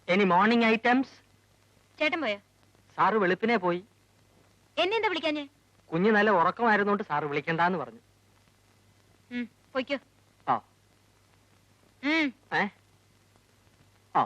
Any morning items? ചേട്ടൻ പോയോ? Sir വെളുപ്പിനെ പോയി. എന്നെ എന്താ വിളിക്കാഞ്ഞേ? കുഞ്ഞ് നല്ല ഉറക്കമായിരുന്നോണ്ട് സാറ് വിളിക്കണ്ടെന്ന് പറഞ്ഞു. പോയിക്കോ. ആ ആ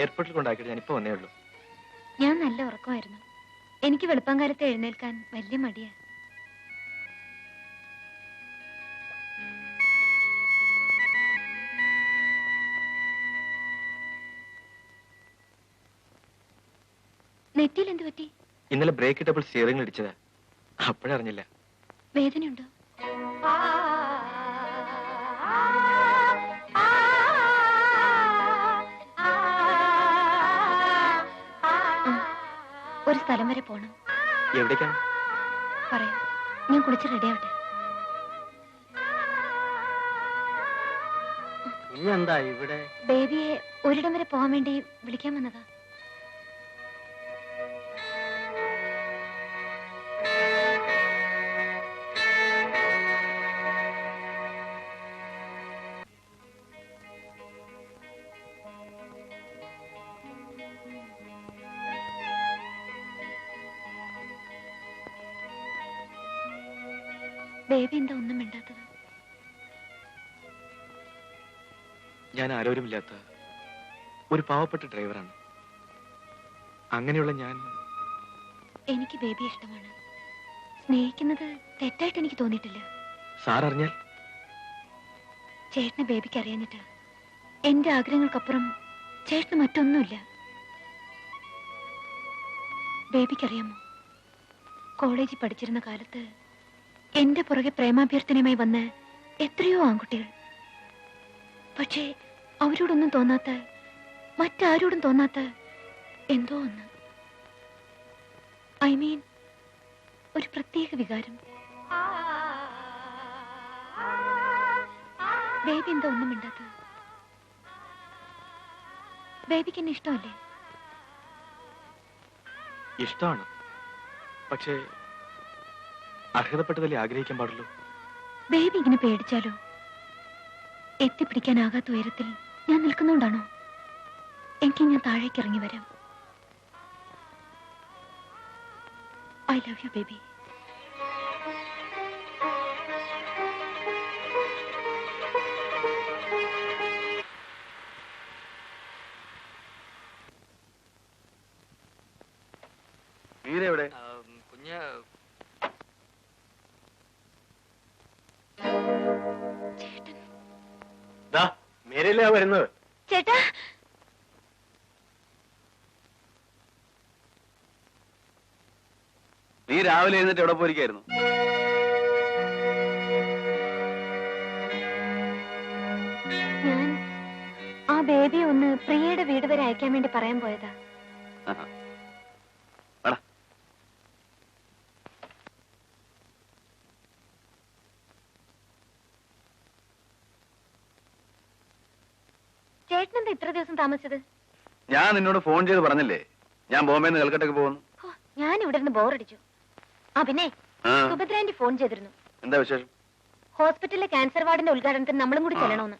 എയർപോർട്ടിൽ കൊണ്ടാക്കിയിട്ട് ഞാനിപ്പോ വന്നേ ഉള്ളൂ. ഞാൻ നല്ല ഉറക്കമായിരുന്നു. എനിക്ക് വെളുപ്പാങ്കാലത്ത് എഴുന്നേൽക്കാൻ വലിയ മടിയാ. നെറ്റിയിൽ എന്ത് പറ്റി? ഇന്നലെ ബ്രേക്ക് ഇട്ടപ്പോൾ സ്റ്റിയറിംഗ് ഇടിച്ചതാ. അപ്പോഴറിഞ്ഞില്ല. വേദനയുണ്ടോ? ഒരു സ്ഥലം വരെ പോണം. എവിടേക്കാണ്? പറയാം. ഞാൻ കുളിച്ച് റെഡി ആവട്ടെ. എന്താ ഇവിടെ? ബേബിയെ ഒരിടം വരെ പോകാൻ വേണ്ടി വിളിക്കാൻ വന്നതാ. ബേബി എന്താ ഒന്നും മിണ്ടാത്തത്? ഞാൻ ആരോരുമില്ലാത്ത ഒരു പാവപ്പെട്ട ഡ്രൈവറാണ്. അങ്ങനെയുള്ള ഞാൻ. എനിക്ക് ബേബി ഇഷ്ടമാണ്. സ്നേഹിക്കുന്നത് തെറ്റായിട്ട് എനിക്ക് തോന്നിയിട്ടില്ല. സാർ അറിഞ്ഞാൽ? ചേട്ടന് ബേബിക്ക് അറിയാഞ്ഞിട്ടാ. എന്റെ ആഗ്രഹങ്ങൾക്കപ്പുറം ചേട്ടന് മറ്റൊന്നുമില്ല. ബേബിക്കറിയാമോ, കോളേജിൽ പഠിച്ചിരുന്ന കാലത്ത് എന്റെ പുറകെ പ്രേമാഭ്യർത്ഥനയുമായി വന്ന് എത്രയോ ആൺകുട്ടികൾ. പക്ഷേ അവരോടൊന്നും തോന്നാത്ത, മറ്റാരോടും തോന്നാത്ത എന്തോ ഒന്ന്. ഐ മീൻ, ഒരു പ്രത്യേക വികാരം. ബേബി എന്താ ഒന്നും മിണ്ടാത്തത്? ബേബിക്ക് എന്നെ ഇഷ്ടമല്ലേ? ഇഷ്ടമാണ്. പക്ഷേ അർഹതപ്പെട്ടതല്ലേ ആഗ്രഹിക്കാൻ പാടുള്ളൂ. ബേബി ഇങ്ങനെ പേടിച്ചാലോ? എത്തിപ്പിടിക്കാനാകാത്ത ഉയരത്തിൽ ഞാൻ നിൽക്കുന്നോണ്ടാണോ? എനിക്ക് ഞാൻ താഴേക്ക് ഇറങ്ങി വരാം. I love you baby. എവിടെ? കുഞ്ഞ് മേരയിലാ വരുന്നത്. ചേട്ടാ, നീ രാവിലെ എഴുന്നിട്ട് എവിടെ പോയിരിക്കായിരുന്നു? ഞാൻ ആ ബേബി ഒന്ന് പ്രിയയുടെ വീട് വരെ അയക്കാൻ വേണ്ടി പറയാൻ പോയതാ. ചേട്ടനെന്താ ഇത്ര ദിവസം താമസിച്ചത്? ഞാൻ നിന്നോട് ഫോൺ ചെയ്ത് പറഞ്ഞില്ലേ ഞാൻ ബോംബെന്ന് കൽക്കട്ടയ്ക്ക് പോകുന്നു. ഞാൻ ഇവിടെ നിന്ന് ബോറടിച്ചു. ആ പിന്നെ സുഭദ്രാന്റി ഫോൺ ചെയ്തിരുന്നു. എന്താ വിശേഷം? ഹോസ്പിറ്റലിലെ ക്യാൻസർ വാർഡിന്റെ ഉദ്ഘാടനത്തിന് നമ്മളും കൂടി ചെല്ലണമെന്ന്.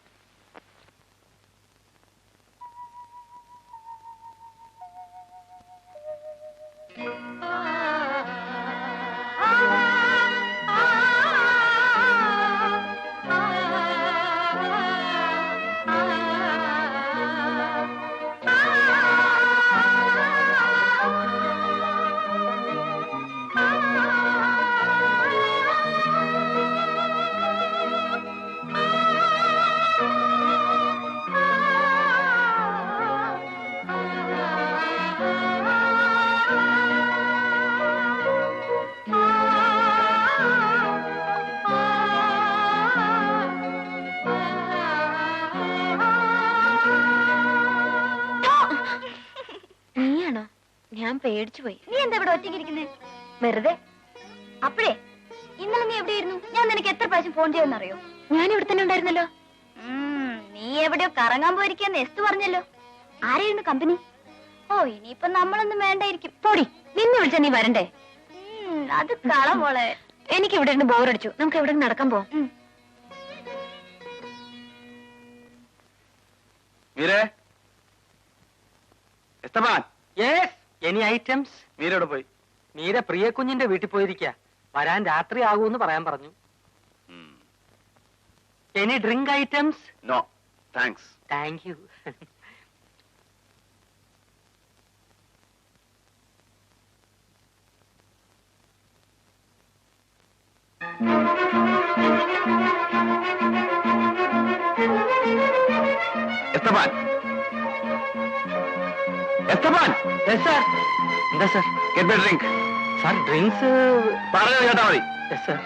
പേടിച്ചു പോയി. നീ എന്താ ഇവിടെ ഒറ്റയ്ക്കിരിക്കുന്നേ? വെറുതെ. അപ്പഴേ ഇന്നലെ നീ എവിടെയായിരുന്നു? ഞാൻ നിനക്ക് എത്ര പ്രാവശ്യം ഫോൺ ചെയ്യുമെന്നറിയോ? ഞാൻ ഇവിടെ തന്നെ ഉണ്ടായിരുന്നല്ലോ. നീ എവിടെയോ കറങ്ങാൻ പോയിരിക്കാന്ന് എസ്തു പറഞ്ഞല്ലോ. ആരെയാണ് കമ്പനി? ഓ, ഇനിയിപ്പൊ നമ്മളൊന്നും വേണ്ടായിരിക്കും. പോടി, നിന്നെ വിളിച്ചാ നീ വരണ്ടേ? അത് കള മോളെ. എനിക്ക് ഇവിടെ ഇരുന്ന് ബോറടിച്ചു. നമുക്ക് എവിടെ നടക്കാൻ പോവാം. മീരേ, എസ്തമാൻ. Yes, any items? മീര എവിടെ പോയി? മീര പ്രിയ കുഞ്ഞിന്റെ വീട്ടിൽ പോയിരിക്കാ. വരാൻ രാത്രി ആകൂന്ന് പറയാൻ പറഞ്ഞു. Any drink items? No thanks. Thank you. എസ്തമാൻ, എസ്തമാൻ. സാർ. എന്താ sir? Get me drink. Sir drinks പറഞ്ഞത് കേട്ടാ മതി. Yes sir.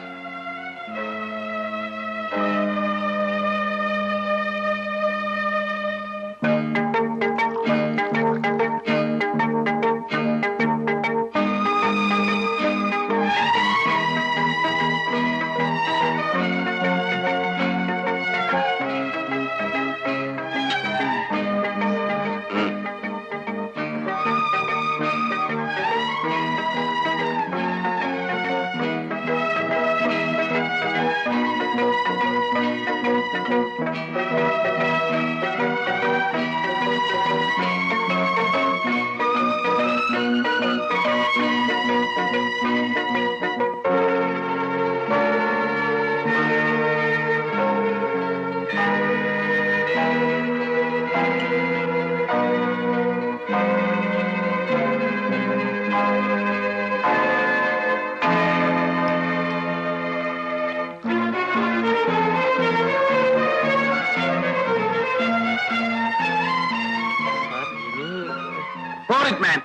For it, man.